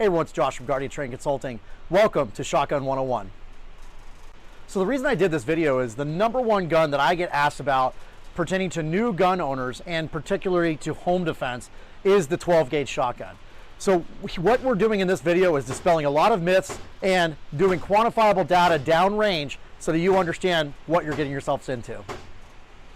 everyone, it's Josh from Guardian Training Consulting. Welcome to Shotgun 101. So the reason I did this video is the #1 gun that I get asked about pertaining to new gun owners and particularly to home defense is the 12 gauge shotgun. So what we're doing in this video is dispelling a lot of myths and doing quantifiable data downrange so that you understand what you're getting yourselves into.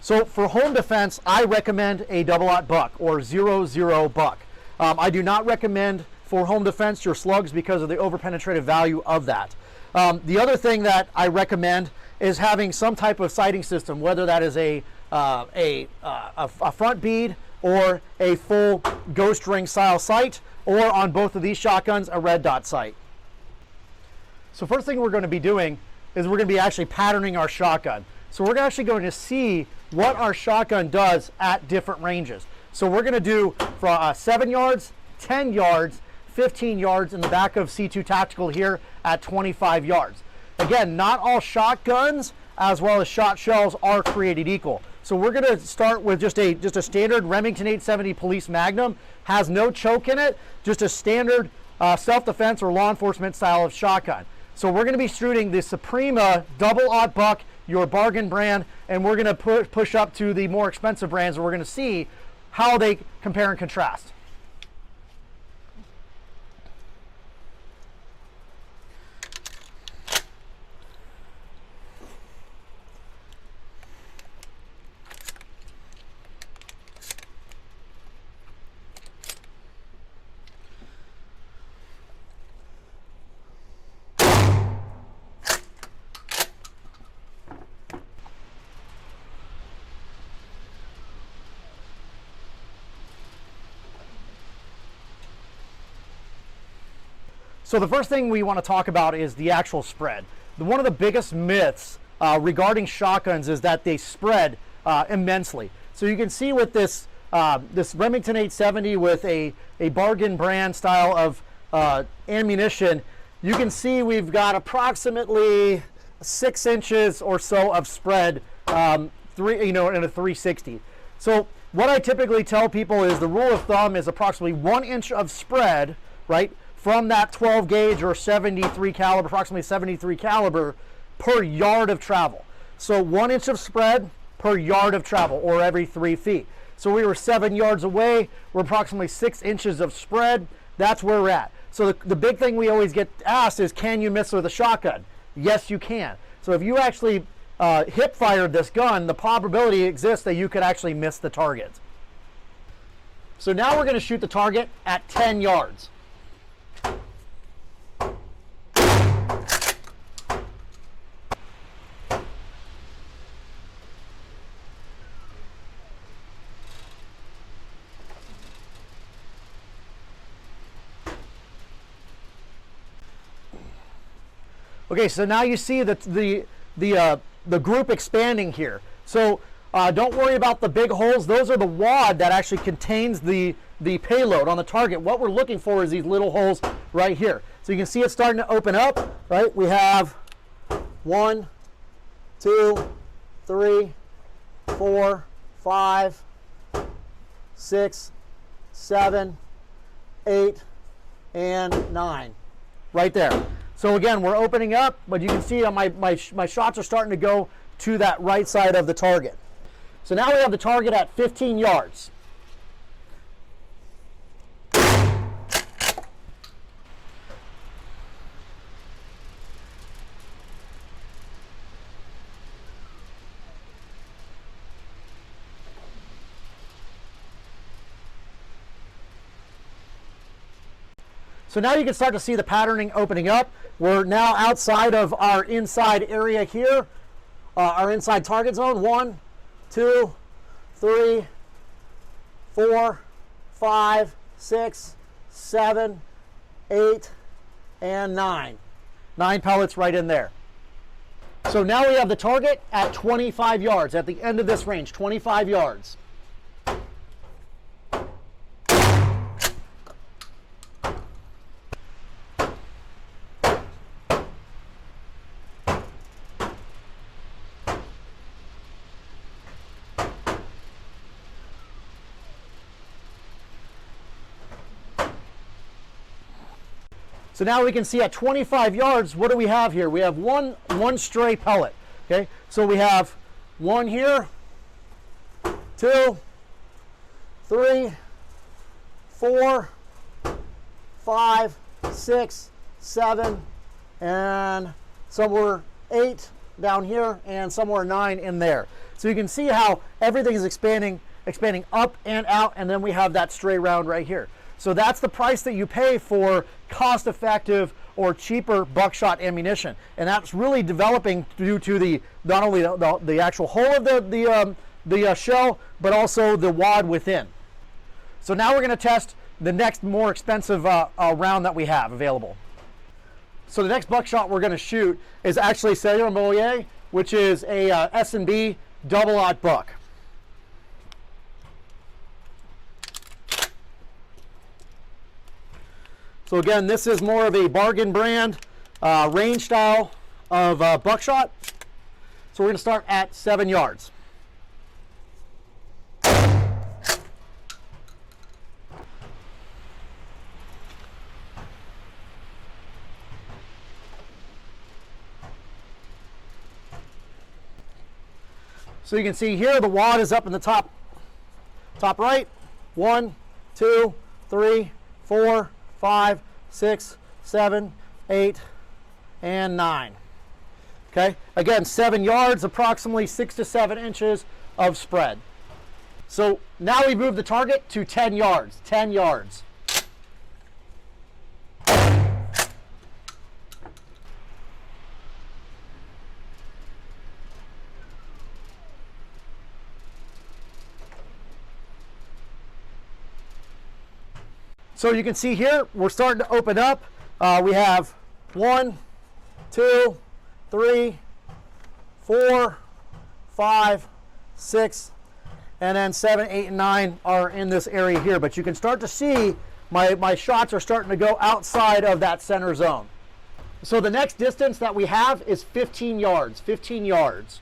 So for home defense, I recommend a double-aught buck or 00 buck. I do not recommend for home defense your slugs because of the over-penetrative value of that. The other thing that I recommend is having some type of sighting system, whether that is a front bead or a full ghost ring style sight, or on both of these shotguns, a red dot sight. So first thing we're going to be doing is we're going to be actually patterning our shotgun. So we're actually going to see what our shotgun does at different ranges. So we're going to do from 7 yards, 10 yards, 15 yards in the back of C2 Tactical here at 25 yards. Again, not all shotguns as well as shot shells are created equal. So we're going to start with just a standard Remington 870 Police Magnum. Has no choke in it, just a standard self-defense or law enforcement style of shotgun. So we're going to be shooting the Suprema double-aught buck, your bargain brand, and we're going to push up to the more expensive brands, and we're going to see how they compare and contrast. So the first thing we want to talk about is the actual spread. One of the biggest myths regarding shotguns is that they spread immensely. So you can see with this Remington 870 with a bargain brand style of ammunition, you can see we've got approximately 6 inches or so of spread, in a 360. So what I typically tell people is the rule of thumb is approximately 1 inch of spread, right, from that 12 gauge or 73 caliber, approximately 73 caliber per yard of travel. So 1 inch of spread per yard of travel, or every 3 feet. So we were 7 yards away, we're approximately 6 inches of spread. That's where we're at. So the big thing we always get asked is, can you miss with a shotgun? Yes, you can. So if you actually hip fired this gun, the probability exists that you could actually miss the target. So now we're going to shoot the target at 10 yards. Okay, so now you see that the group expanding here. So don't worry about the big holes. Those are the wad that actually contains the payload on the target. What we're looking for is these little holes right here. So you can see it's starting to open up, right? We have 1, 2, 3, 4, 5, 6, 7, 8, and 9, right there. So again, we're opening up, but you can see my shots are starting to go to that right side of the target. So now we have the target at 15 yards. So now you can start to see the patterning opening up. We're now outside of our inside area here, our inside target zone. 1, 2, 3, 4, 5, 6, 7, 8, and 9. 9 pellets right in there. So now we have the target at 25 yards, at the end of this range, 25 yards. So now we can see at 25 yards, what do we have here? We have one stray pellet. Okay, so we have one here, 2, 3, 4, 5, 6, 7, and somewhere 8 down here, and somewhere 9 in there. So you can see how everything is expanding up and out, and then we have that stray round right here. So that's the price that you pay for cost-effective or cheaper buckshot ammunition, and that's really developing due to the not only the actual hole of the shell, but also the wad within. So now we're going to test the next more expensive round that we have available. So the next buckshot we're going to shoot is actually cellular Moliere, which is a S&B double-aught buck. So again, this is more of a bargain brand range style of buckshot. So we're going to start at 7 yards. So you can see here the wad is up in the top right. 1, 2, 3, 4, 5, 6, 7, 8, and 9. Okay, again, 7 yards, approximately 6 to 7 inches of spread. So now we move the target to 10 yards. 10 yards. So you can see here, we're starting to open up. We have 1, 2, 3, 4, 5, 6, and then 7, 8, and 9 are in this area here. But you can start to see my shots are starting to go outside of that center zone. So the next distance that we have is 15 yards. 15 yards.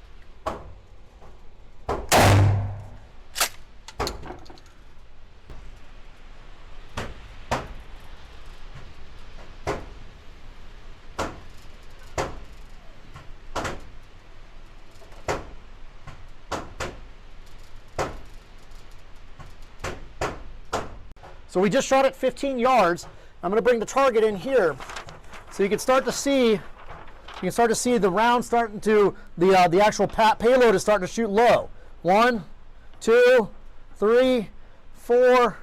So we just shot at 15 yards. I'm going to bring the target in here, so you can start to see. The round starting to the actual payload is starting to shoot low. 1, 2, 3, 4,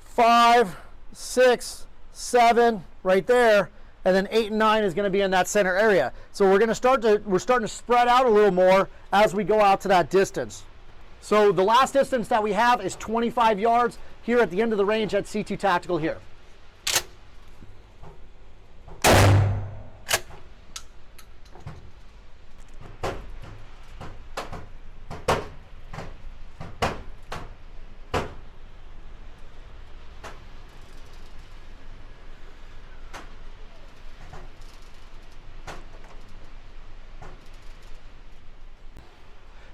5, 6, 7, right there, and then 8 and 9 is going to be in that center area. So we're starting to spread out a little more as we go out to that distance. So the last distance that we have is 25 yards here at the end of the range at C2 Tactical here.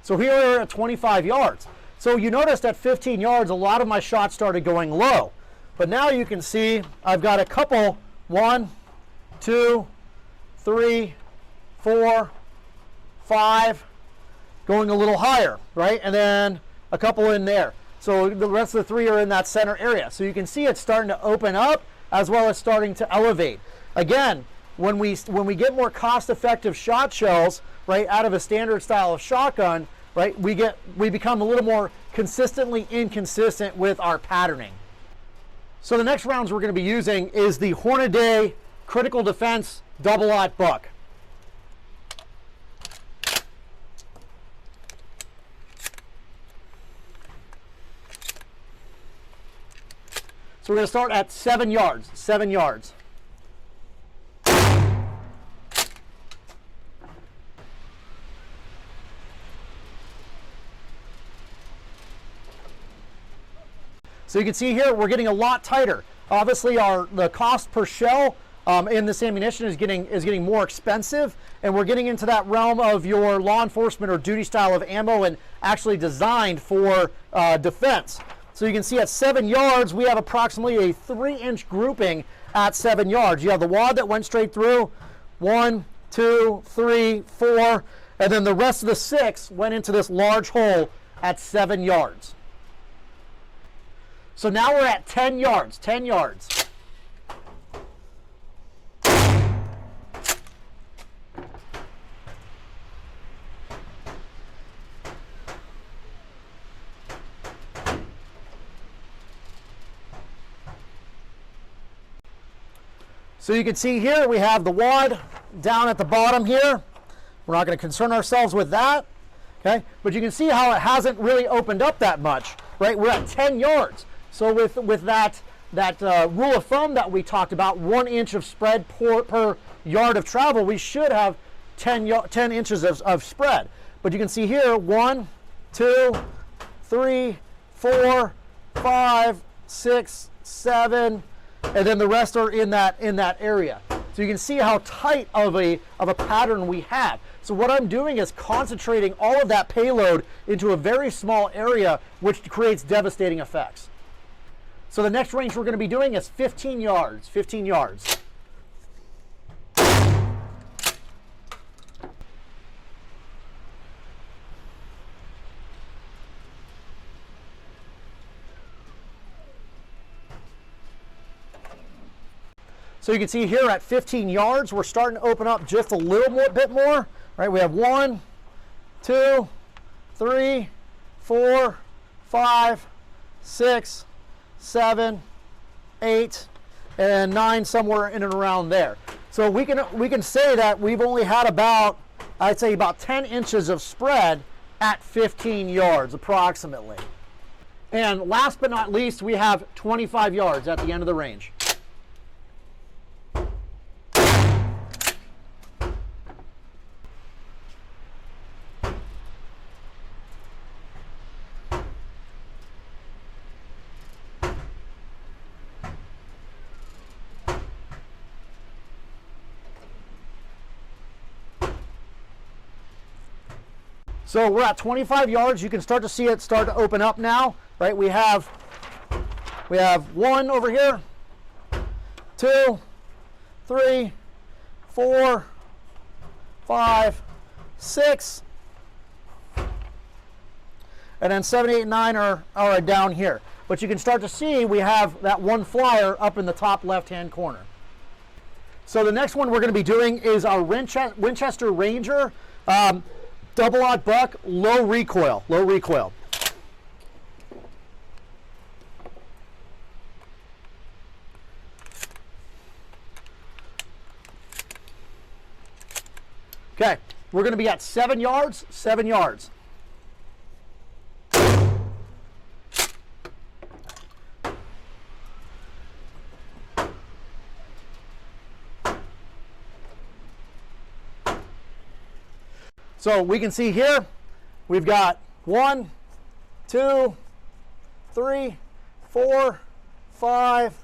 So here we're at 25 yards. So you noticed at 15 yards, a lot of my shots started going low. But now you can see I've got a couple, 1, 2, 3, 4, 5, going a little higher, right? And then a couple in there. So the rest of the 3 are in that center area. So you can see it's starting to open up as well as starting to elevate. Again, when we get more cost-effective shot shells, right, out of a standard style of shotgun, right, we become a little more consistently inconsistent with our patterning. So the next rounds we're going to be using is the Hornady Critical Defense double-aught buck. So we're going to start at 7 yards. 7 yards. So you can see here we're getting a lot tighter. Obviously the cost per shell in this ammunition is getting more expensive, and we're getting into that realm of your law enforcement or duty style of ammo and actually designed for defense. So you can see at 7 yards we have approximately a 3-inch grouping at 7 yards. You have the wad that went straight through, 1, 2, 3, 4, and then the rest of the 6 went into this large hole at 7 yards. So now we're at 10 yards, 10 yards. So you can see here we have the wad down at the bottom here. We're not going to concern ourselves with that, okay? But you can see how it hasn't really opened up that much, right? We're at 10 yards. So with that rule of thumb that we talked about, 1 inch of spread per yard of travel, we should have 10 inches of spread. But you can see here, 1, 2, 3, 4, 5, 6, 7, and then the rest are in that area. So you can see how tight of a pattern we have. So what I'm doing is concentrating all of that payload into a very small area, which creates devastating effects. So the next range we're going to be doing is 15 yards. 15 yards. So you can see here at 15 yards, we're starting to open up just a little bit more. Right? We have 1, 2, 3, 4, 5, 6, 7, 8, and 9, somewhere in and around there. So we can say that we've only had about, I'd say about 10 inches of spread at 15 yards approximately. And last but not least, we have 25 yards at the end of the range. So we're at 25 yards. You can start to see it start to open up now, right? We have 1 over here, 2, 3, 4, 5, 6, and then 7, 8, 9 are down here. But you can start to see we have that 1 flyer up in the top left-hand corner. So the next one we're going to be doing is our Winchester Ranger. Double-aught buck, low recoil, low recoil. Okay, we're going to be at 7 yards, 7 yards. So we can see here, we've got 1, 2, 3, 4, 5,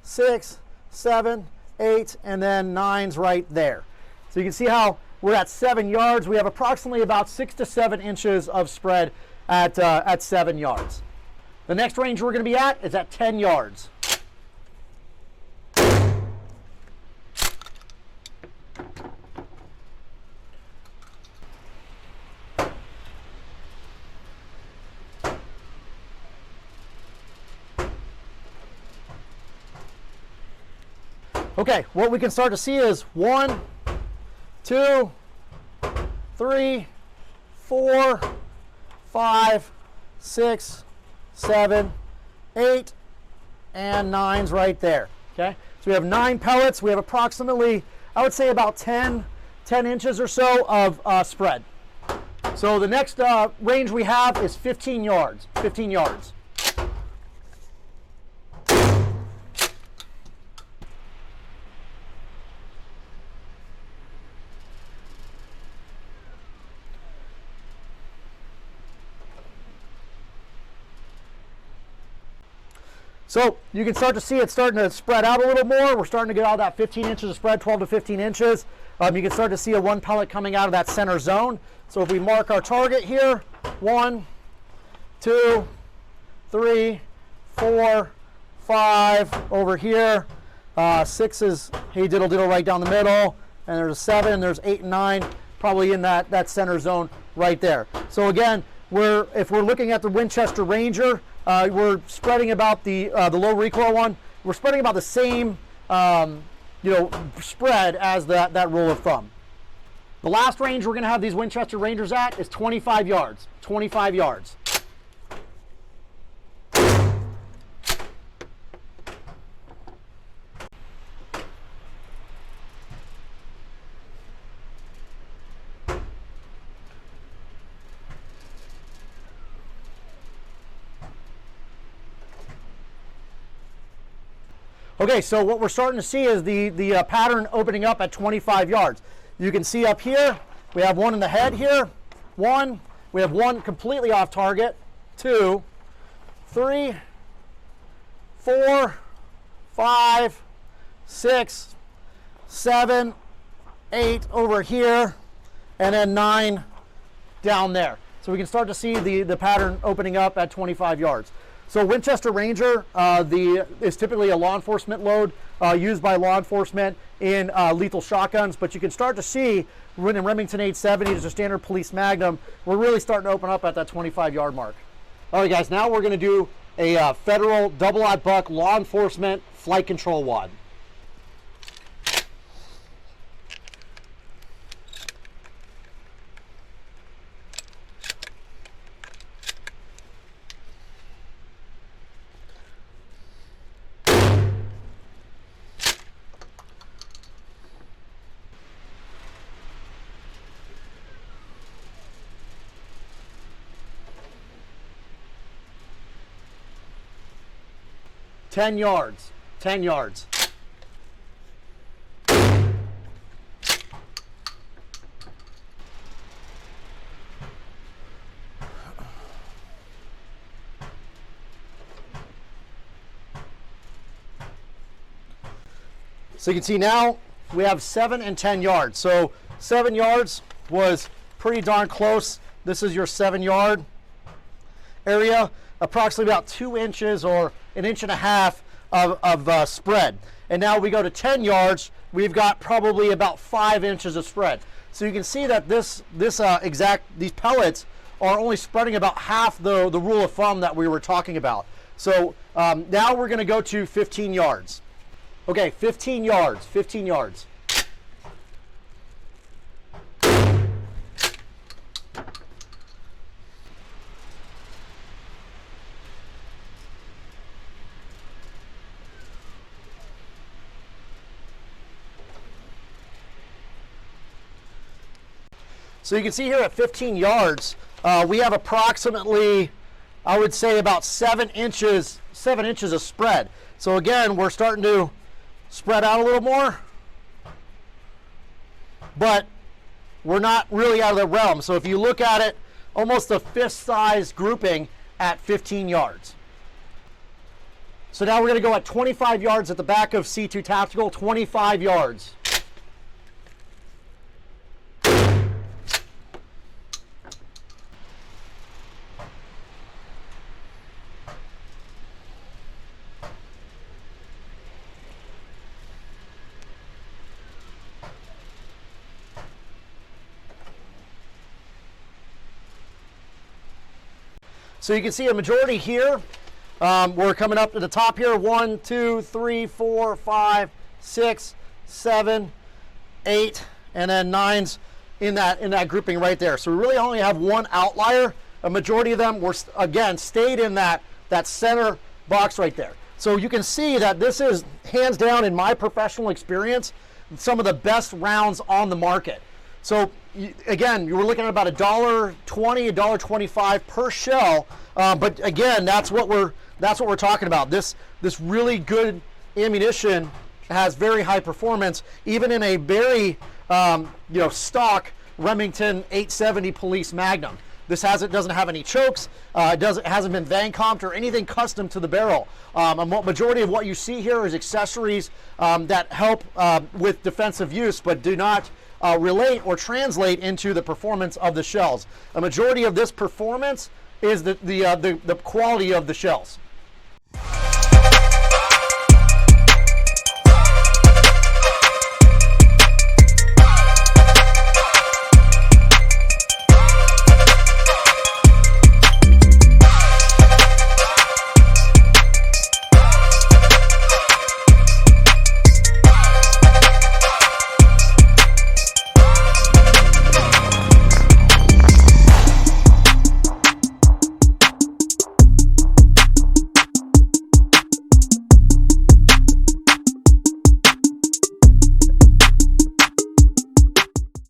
6, 7, 8, and then 9's right there. So you can see how we're at 7 yards. We have approximately about 6 to 7 inches of spread at 7 yards. The next range we're going to be at is at 10 yards. Okay, what we can start to see is 1, 2, 3, 4, 5, 6, 7, 8, and 9's right there. Okay, so we have 9 pellets. We have approximately, I would say about 10 inches or so of spread. So the next range we have is 15 yards. 15 yards. So you can start to see it starting to spread out a little more. We're starting to get all that 15 inches of spread, 12 to 15 inches. You can start to see a 1 pellet coming out of that center zone. So if we mark our target here, 1, 2, 3, 4, 5 over here, 6 is hey diddle diddle right down the middle, and there's a 7, there's 8 and 9, probably in that center zone right there. So again, if we're looking at the Winchester Ranger, we're spreading about the low recoil one. We're spreading about the same spread as that rule of thumb. The last range we're going to have these Winchester Rangers at is 25 yards. 25 yards. Okay, so what we're starting to see is the pattern opening up at 25 yards. You can see up here, we have one in the head here, 1, we have 1 completely off target, 2, 3, 4, 5, 6, 7, 8 over here, and then 9 down there. So we can start to see the pattern opening up at 25 yards. So Winchester Ranger is typically a law enforcement load used by law enforcement in lethal shotguns, but you can start to see when in Remington 870, there's a standard police magnum, we're really starting to open up at that 25-yard mark. All right, guys, now we're going to do a federal double-aught buck law enforcement flight control wad. Ten yards. 10 yards. So you can see now we have 7 and 10 yards. So 7 yards was pretty darn close. This is your 7-yard area, approximately about 2 inches or 1.5 inches of spread. And now we go to 10 yards, we've got probably about 5 inches of spread. So you can see that these pellets are only spreading about half the rule of thumb that we were talking about. So now we're going to go to 15 yards. Okay, 15 yards, 15 yards. So you can see here at 15 yards, we have approximately, I would say, about 7 inches of spread. So again, we're starting to spread out a little more, but we're not really out of the realm. So if you look at it, almost a fist-size grouping at 15 yards. So now we're going to go at 25 yards at the back of C2 Tactical, 25 yards. So you can see a majority here. We're coming up to the top here. 1, 2, 3, 4, 5, 6, 7, 8, and then 9s in that grouping right there. So we really only have one outlier. A majority of them were again stayed in that center box right there. So you can see that this is hands down, in my professional experience, some of the best rounds on the market. So again, you were looking at about $1.20, $1.25 per shell. But again, that's what we're talking about. This really good ammunition has very high performance, even in a very stock Remington 870 Police Magnum. This doesn't have any chokes. It hasn't been van comped or anything custom to the barrel. A majority of what you see here is accessories that help with defensive use, but do not relate or translate into the performance of the shells. A majority of this performance is the quality of the shells.